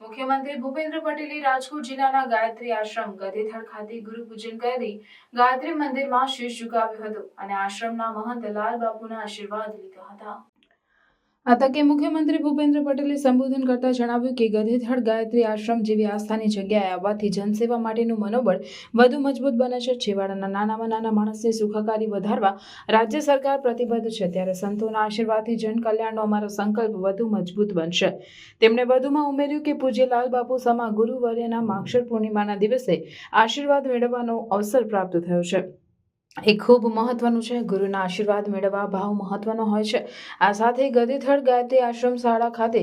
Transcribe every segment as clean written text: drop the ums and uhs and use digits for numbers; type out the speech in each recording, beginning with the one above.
મુખ્યમંત્રી ભૂપેન્દ્ર પટેલે રાજકોટ જિલ્લાના ગાયત્રી આશ્રમ ગધેથળ ખાતે ગુરુ પૂજન કરી ગાયત્રી મંદિરમાં શીશ ઝુકાવ્યું હતું અને આશ્રમના મહંત લાલ બાપુના આશીર્વાદ લીધા હતા। આ તકે મુખ્યમંત્રી ભૂપેન્દ્ર પટેલે સંબોધન કરતા જણાવ્યું કે ગધેથળ ગાયત્રી આશ્રમ જેવી આસ્થાની જગ્યાએ આવવાથી જનસેવા માટેનું મનોબળ વધુ મજબૂત બને છે। છેવાડાના નાનામાં નાના માણસની સુખાકારી વધારવા રાજ્ય સરકાર પ્રતિબદ્ધ છે, ત્યારે સંતોના આશીર્વાદથી જન કલ્યાણનો અમારો સંકલ્પ વધુ મજબૂત બનશે। તેમણે વધુમાં ઉમેર્યું કે પૂજ્ય લાલ બાપુ સમા ગુરુવર્યના માગશર પૂર્ણિમાના દિવસે આશીર્વાદ મેળવવાનો અવસર પ્રાપ્ત થયો છે। એ ખૂબ મહત્વનું છે। ગુરુના આશીર્વાદ મેળવવા ભાવ મહત્વનો હોય છે। આ સાથે ગધેથળ ગાયત્રી આશ્રમ શાળા ખાતે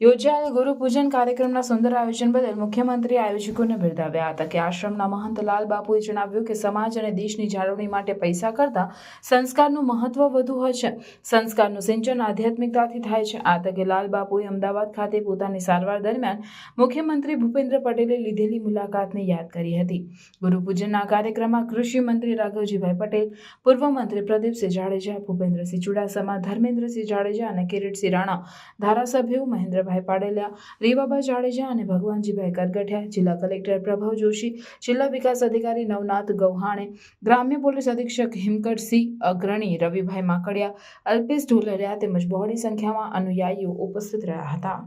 યોજાયેલ ગુરુ પૂજન કાર્યક્રમના સુંદર આયોજન બદલ મુખ્યમંત્રી આયોજકોને બિરદાવ્યા। આ તકે આશ્રમના મહંત લાલ બાપુએ જણાવ્યું કે સમાજ અને દેશની જાળવણી માટે પૈસા કરતાં સંસ્કારનું મહત્વ વધુ હોય છે। સંસ્કારનું સિંચન આધ્યાત્મિકતાથી થાય છે। આ તકે લાલ બાપુએ અમદાવાદ ખાતે પોતાની સારવાર દરમિયાન મુખ્યમંત્રી ભૂપેન્દ્ર પટેલે લીધેલી મુલાકાતને યાદ કરી હતી। ગુરુ પૂજનના કાર્યક્રમમાં કૃષિ મંત્રી રાઘવજીભાઈ પટેલ, પૂર્વ મંત્રી પ્રદીપસિંહ જાડેજા, ભૂપેન્દ્રસિંહ ચુડાસમા, ધર્મેન્દ્રસિંહ જાડેજા અને કિરીટસિંહ રાણા, ધારાસભ્યો મહેન્દ્ર ભાઈ પાડેલિયા, રીવાબા જાડેજા અને ભગવાનજીભાઈ કરગઠિયા, જિલ્લા કલેક્ટર પ્રભવ જોશી, જિલ્લા વિકાસ અધિકારી નવનાથ ગૌહાણે, ગ્રામ્ય પોલીસ અધિક્ષક હિમકરસિંહ અગ્રણી, રવિભાઈ માકડિયા, અલ્પેશ ઢોલરિયા તેમજ બહોળી સંખ્યામાં અનુયાયીઓ ઉપસ્થિત રહ્યા હતા।